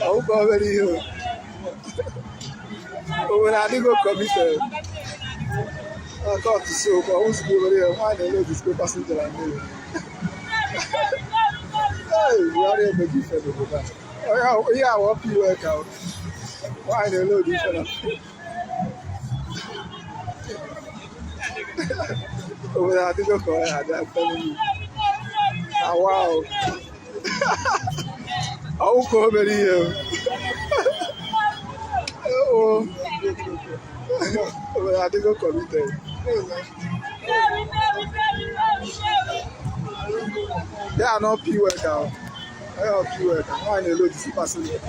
I'll cover you. When I did go committed, I got to show, but I want to go over there. Why they know this passenger like me? Hey, we are there making fun of that. Oh, yeah, what you work out? Why they know this fella? When I did go correct, I'm telling you. Ah, wow. I'll cover you. Oh, when I did go committed. They are not P work out. They are P work out. Why they know this passenger?